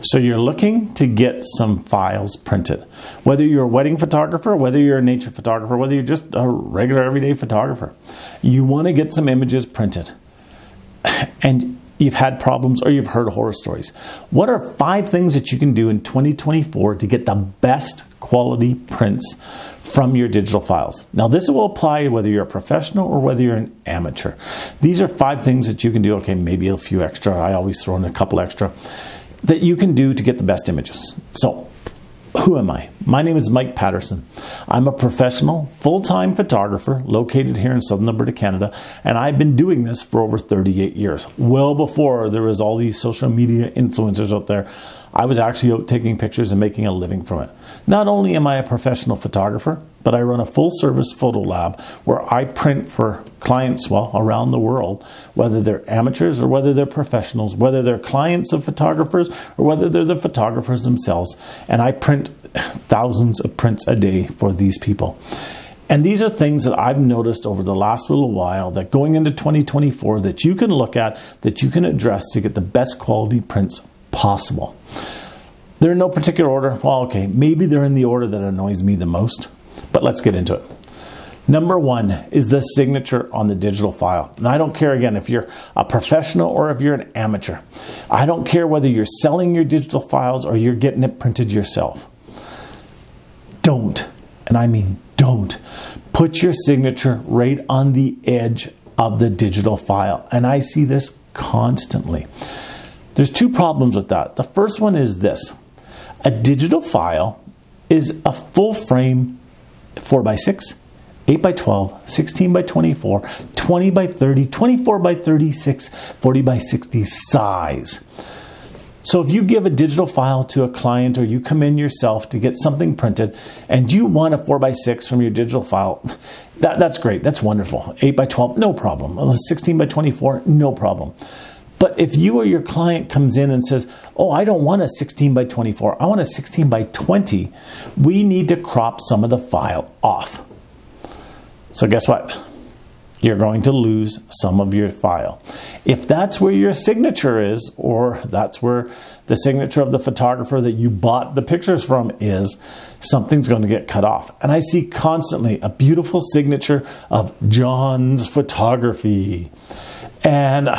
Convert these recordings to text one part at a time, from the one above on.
So you're looking to get some files printed. Whether you're a wedding photographer, whether you're a nature photographer, whether you're just a regular everyday photographer, you want to get some images printed. And you've had problems or you've heard horror stories. What are 5 things that you can do in 2024 to get the best quality prints from your digital files? Now, this will apply whether you're a professional or whether you're an amateur. These are 5 things that you can do. Okay, maybe a few extra. I always throw in a couple extra that you can do to get the best images. So, who am I? My name is Mike Patterson. I'm a professional, full-time photographer located here in Southern Alberta, Canada, and I've been doing this for over 38 years. Well before there was all these social media influencers out there, I was actually out taking pictures and making a living from it. Not only am I a professional photographer, but I run a full-service photo lab where I print for clients, around the world, whether they're amateurs or whether they're professionals, whether they're clients of photographers or whether they're the photographers themselves. And I print thousands of prints a day for these people. And these are things that I've noticed over the last little while that going into 2024 that you can look at, that you can address to get the best quality prints possible. They're in no particular order. Well, okay, maybe they're in the order that annoys me the most, but let's get into it. Number 1 is the signature on the digital file. And I don't care, again, if you're a professional or if you're an amateur. I don't care whether you're selling your digital files or you're getting it printed yourself. Don't, and I mean don't, put your signature right on the edge of the digital file. And I see this constantly. There's 2 problems with that. The first one is this. A digital file is a full frame 4x6, 8x12, 16x24, 20x30, 24x36, 40x60 size. So if you give a digital file to a client or you come in yourself to get something printed and you want a 4x6 from your digital file, that's great. That's wonderful. 8x12, no problem. 16x24, no problem. But if you or your client comes in and says, oh, I don't want a 16x24, I want a 16x20, we need to crop some of the file off. So guess what? You're going to lose some of your file. If that's where your signature is, or that's where the signature of the photographer that you bought the pictures from is, something's going to get cut off. And I see constantly a beautiful signature of John's Photography. And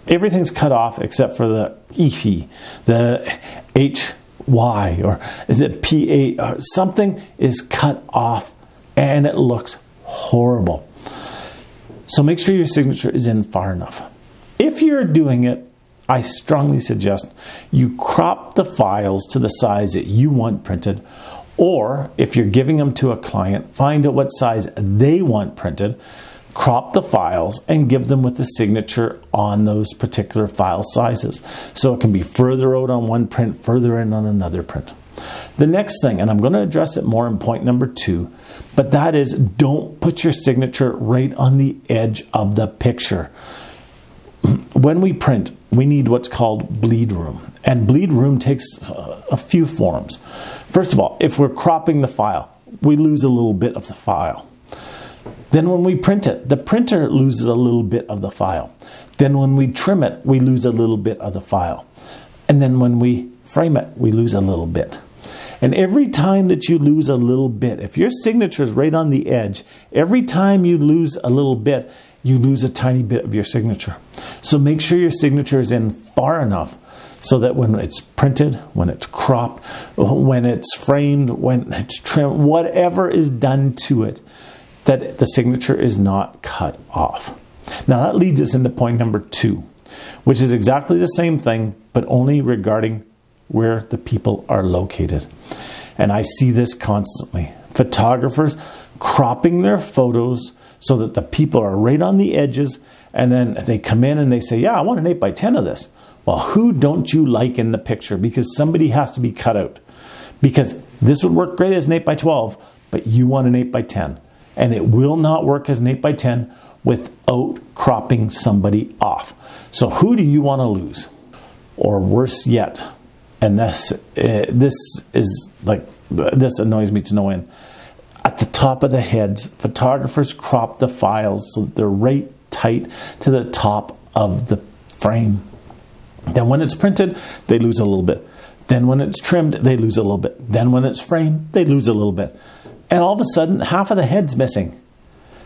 everything's cut off except for the EFI, the HY, or is it PA, or something is cut off and it looks horrible. So make sure your signature is in far enough. If you're doing it, I strongly suggest you crop the files to the size that you want printed, or if you're giving them to a client, find out what size they want printed, crop the files and give them with the signature on those particular file sizes. So it can be further out on one print, further in on another print. The next thing, and I'm going to address it more in point number 2, but that is don't put your signature right on the edge of the picture. When we print, we need what's called bleed room. And bleed room takes a few forms. First of all, if we're cropping the file, we lose a little bit of the file. Then when we print it, the printer loses a little bit of the file. Then when we trim it, we lose a little bit of the file. And then when we frame it, we lose a little bit. And every time that you lose a little bit, if your signature is right on the edge, every time you lose a little bit, you lose a tiny bit of your signature. So make sure your signature is in far enough so that when it's printed, when it's cropped, when it's framed, when it's trimmed, whatever is done to it, that the signature is not cut off. Now that leads us into point number 2, which is exactly the same thing, but only regarding where the people are located. And I see this constantly. Photographers cropping their photos so that the people are right on the edges, and then they come in and they say, yeah, I want an 8x10 of this. Well, who don't you like in the picture? Because somebody has to be cut out. Because this would work great as an 8x12, but you want an 8x10. And it will not work as an 8x10 without cropping somebody off. So who do you want to lose? Or worse yet, and this annoys me to no end. At the top of the heads, photographers crop the files so that they're right tight to the top of the frame. Then when it's printed, they lose a little bit. Then when it's trimmed, they lose a little bit. Then when it's framed, they lose a little bit. And all of a sudden, half of the head's missing.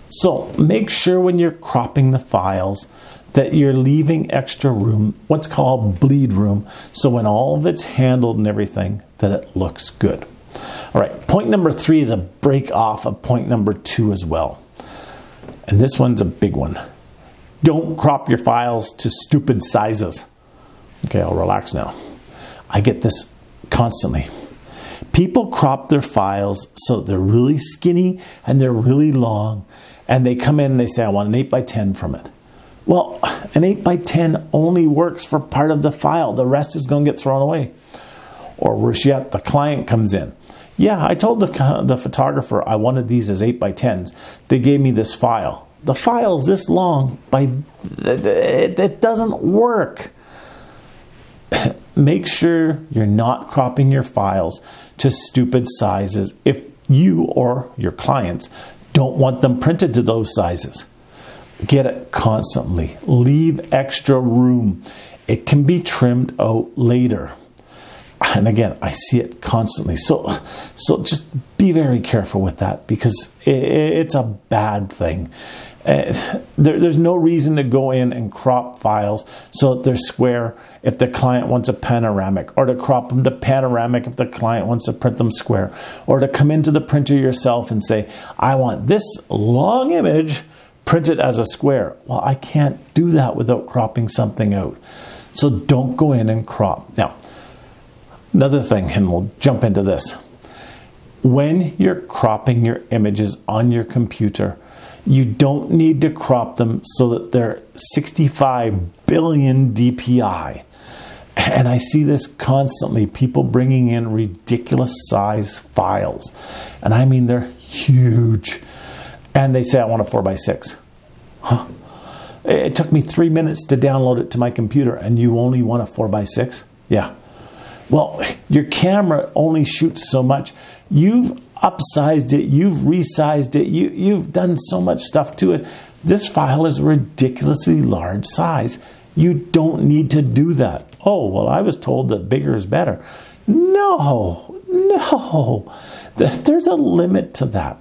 So make sure when you're cropping the files that you're leaving extra room, what's called bleed room, so when all of it's handled and everything, that it looks good. All right, point number 3 is a break off of point number 2 as well. And this one's a big one. Don't crop your files to stupid sizes. Okay, I'll relax now. I get this constantly. People crop their files so they're really skinny and they're really long, and they come in and they say, I want an 8 by 10 from it. Well, an 8 by 10 only works for part of the file. The rest is going to get thrown away. Or worse yet, the client comes in. Yeah, I told the photographer I wanted these as 8 by 10s. They gave me this file. The file's this long, it doesn't work. Make sure you're not cropping your files to stupid sizes if you or your clients don't want them printed to those sizes. Get it constantly. Leave extra room. It can be trimmed out later. And again, I see it constantly. So just be very careful with that, because it's a bad thing. There's no reason to go in and crop files so that they're square if the client wants a panoramic, or to crop them to panoramic if the client wants to print them square, or to come into the printer yourself and say, I want this long image printed as a square. Well, I can't do that without cropping something out. So don't go in and crop. Now, another thing, and we'll jump into this. When you're cropping your images on your computer, you don't need to crop them so that they're 65 billion DPI. And I see this constantly, people bringing in ridiculous size files. And I mean, they're huge. And they say, I want a 4x6. Huh? It took me 3 minutes to download it to my computer, and you only want a 4x6? Yeah. Well, your camera only shoots so much. You've upsized it, you've resized it, you've done so much stuff to it. This file is a ridiculously large size. You don't need to do that. Oh, well, I was told that bigger is better. No. There's a limit to that.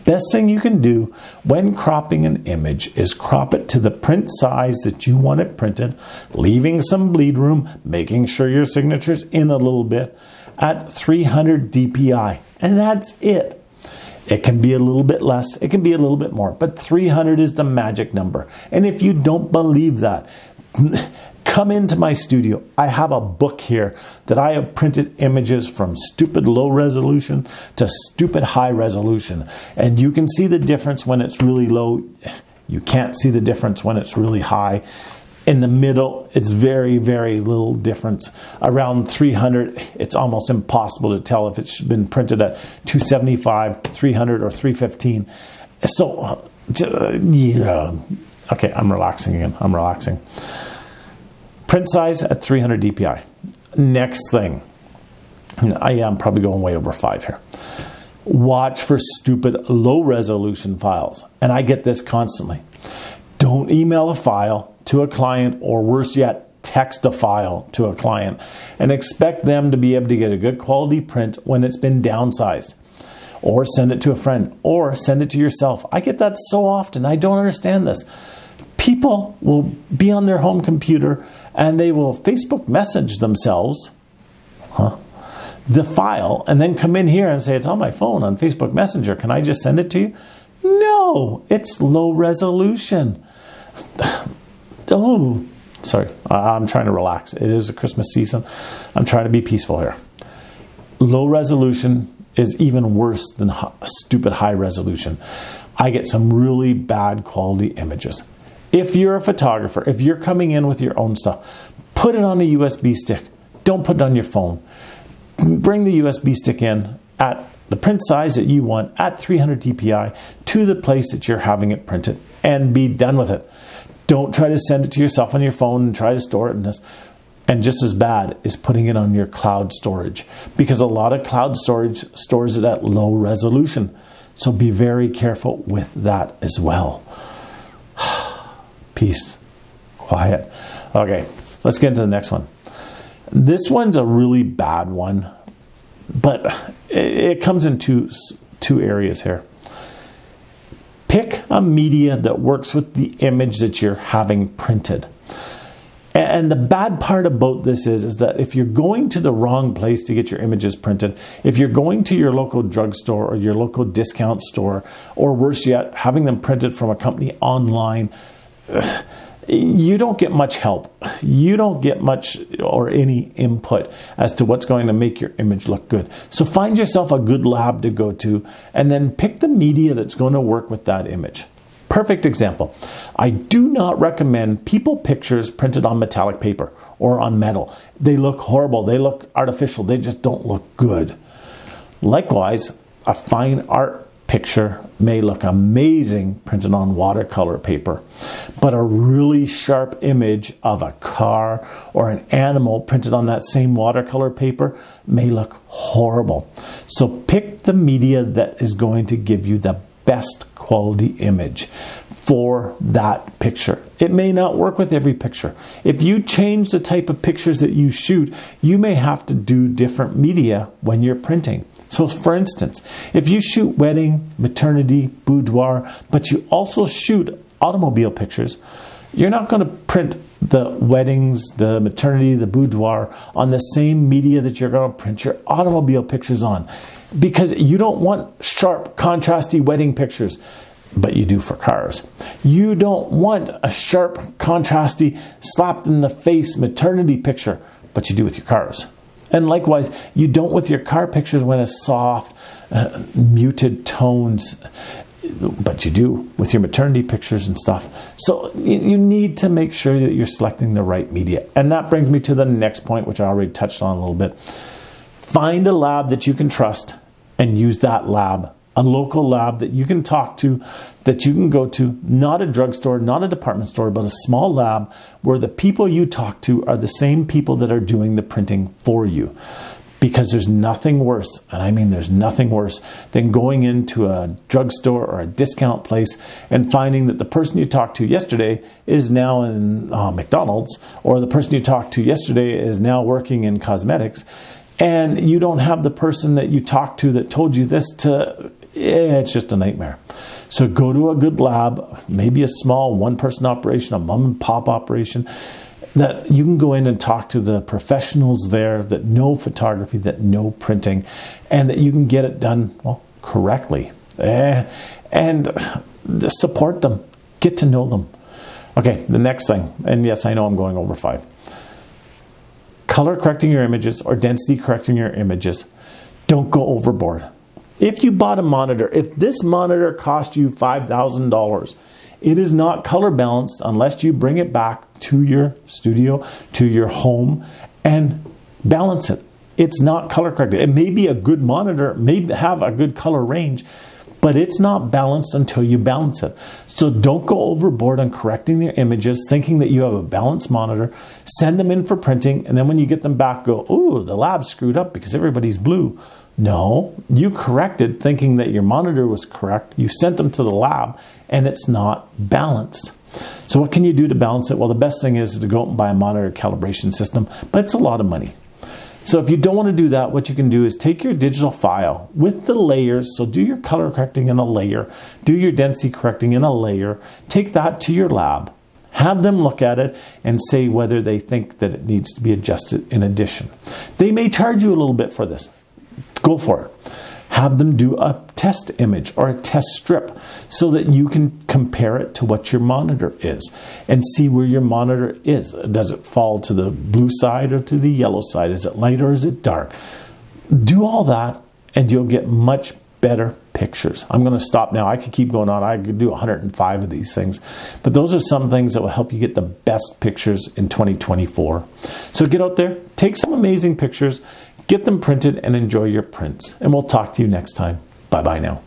Best thing you can do when cropping an image is crop it to the print size that you want it printed, leaving some bleed room, making sure your signature's in a little bit, at 300 DPI. And that's it. It can be a little bit less, it can be a little bit more, but 300 is the magic number. And if you don't believe that, come into my studio. I have a book here that I have printed images from stupid low resolution to stupid high resolution. And you can see the difference when it's really low. You can't see the difference when it's really high. In the middle, it's very, very little difference. Around 300, it's almost impossible to tell if it's been printed at 275, 300, or 315. So, yeah. Okay, I'm relaxing again. I'm relaxing. Print size at 300 DPI. Next thing. I am probably going way over 5 here. Watch for stupid low resolution files. And I get this constantly. Don't email a file to a client, or worse yet, text a file to a client and expect them to be able to get a good quality print when it's been downsized. Or send it to a friend, or send it to yourself. I get that so often. I don't understand this. People will be on their home computer and they will Facebook message themselves the file, and then come in here and say, it's on my phone on Facebook Messenger. Can I just send it to you? No, it's low resolution. Oh, sorry, I'm trying to relax. It is a Christmas season. I'm trying to be peaceful here. Low resolution is even worse than stupid high resolution. I get some really bad quality images. If you're a photographer, if you're coming in with your own stuff, put it on a USB stick. Don't put it on your phone. Bring the USB stick in at the print size that you want at 300 DPI to the place that you're having it printed, and be done with it. Don't try to send it to yourself on your phone and try to store it in this. And just as bad is putting it on your cloud storage, because a lot of cloud storage stores it at low resolution. So be very careful with that as well. Peace. Quiet. Okay, let's get into the next one. This one's a really bad one, but it comes in two areas here. Pick a media that works with the image that you're having printed. And the bad part about this is that if you're going to the wrong place to get your images printed, if you're going to your local drugstore or your local discount store, or worse yet, having them printed from a company online, you don't get much help. You don't get much or any input as to what's going to make your image look good. So find yourself a good lab to go to and then pick the media that's going to work with that image. Perfect example. I do not recommend people pictures printed on metallic paper or on metal. They look horrible. They look artificial. They just don't look good. Likewise, a fine art picture may look amazing printed on watercolor paper, but a really sharp image of a car or an animal printed on that same watercolor paper may look horrible. So pick the media that is going to give you the best quality image for that picture. It may not work with every picture. If you change the type of pictures that you shoot, you may have to do different media when you're printing. So for instance, if you shoot wedding, maternity, boudoir, but you also shoot automobile pictures, you're not going to print the weddings, the maternity, the boudoir on the same media that you're going to print your automobile pictures on. Because you don't want sharp, contrasty wedding pictures, but you do for cars. You don't want a sharp, contrasty, slapped in the face maternity picture, but you do with your cars. And likewise, you don't with your car pictures when it's soft, muted tones, but you do with your maternity pictures and stuff. So you need to make sure that you're selecting the right media. And that brings me to the next point, which I already touched on a little bit. Find a lab that you can trust and use that lab. A local lab that you can talk to, that you can go to, not a drugstore, not a department store, but a small lab where the people you talk to are the same people that are doing the printing for you. Because there's nothing worse, and I mean there's nothing worse, than going into a drugstore or a discount place and finding that the person you talked to yesterday is now in McDonald's, or the person you talked to yesterday is now working in cosmetics, and you don't have the person that you talked to that told you this it's just a nightmare. So go to a good lab, maybe a small one-person operation, a mom-and-pop operation, that you can go in and talk to the professionals there that know photography, that know printing, and that you can get it done, well, correctly. And support them. Get to know them. Okay, the next thing, and yes, I know I'm going over 5. Color correcting your images or density correcting your images. Don't go overboard. If you bought a monitor, if this monitor cost you $5,000, it is not color balanced unless you bring it back to your studio, to your home, and balance it. It's not color corrected. It may be a good monitor, may have a good color range, but it's not balanced until you balance it. So don't go overboard on correcting your images, thinking that you have a balanced monitor. Send them in for printing, and then when you get them back, go, ooh, the lab screwed up because everybody's blue. No, you corrected thinking that your monitor was correct. You sent them to the lab, and it's not balanced. So what can you do to balance it? Well, the best thing is to go out and buy a monitor calibration system, but it's a lot of money. So if you don't want to do that, what you can do is take your digital file with the layers. So do your color correcting in a layer, do your density correcting in a layer, take that to your lab, have them look at it and say whether they think that it needs to be adjusted in addition. They may charge you a little bit for this. Go for it. Have them do a test image or a test strip so that you can compare it to what your monitor is and see where your monitor is. Does it fall to the blue side or to the yellow side? Is it light or is it dark? Do all that and you'll get much better pictures. I'm going to stop now. I could keep going on. I could do 105 of these things. But those are some things that will help you get the best pictures in 2024. So get out there, take some amazing pictures, get them printed, and enjoy your prints. And we'll talk to you next time. Bye-bye now.